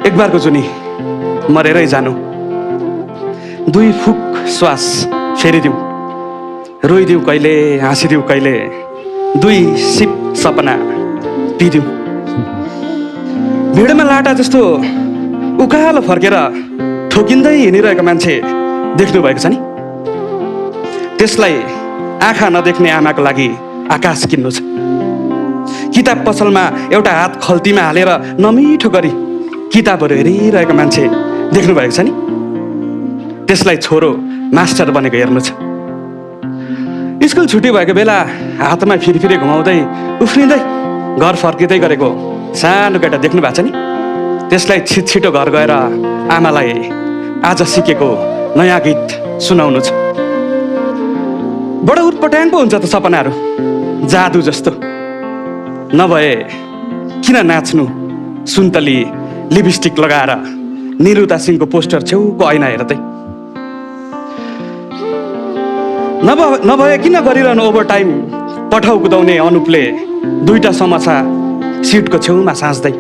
एक बारको जुनी मरेरै जानु, 2 फुक श्वास फेरिदिउँ, रोइदिउँ कहिले हाँसिदिउँ कहिले, 2 सिप सपना पिदिउँ। भिडमा लाटा जस्तो उकालो फर्केर ठोकिँदै हिँडिरहेको मान्छे देख्नु भएको छ नि? त्यसलाई आँखा नदेख्ने आमाको लागि आकाश किन्नु छ। किताब पसलमा एउटा हात खल्तीमा हालेर नमिठो गरी किताबहरू हेरिरहेको मान्छे देख्नु भएको छ नि? त्यसलाई छोरो मास्टर बनेको हेर्नु छ। स्कुल छुट्टी भएको बेला हातमा फिरफिरे घुमाउँदै उफ्रिँदै घर फर्किँदै गरेको सानो केटा देख्नु भएको छ नि? त्यसलाई छिटो घर गएर आमालाई आज सिकेको नयाँ गीत सुनाउनु छ। बडो उटपटाङ पो हुन्छ त सपनाहरू, जादु जस्तो। नभए किन नाच्नु सुन्तली लिपस्टिक लगाएर निरुता सिंहको पोस्टर छेउको ऐना हेर्दै? नभए किन गरिरहनु ओभर टाइम पठाउ कुदाउने अनुपले 2टा समोसा सिटको छेउमा साँच्दै?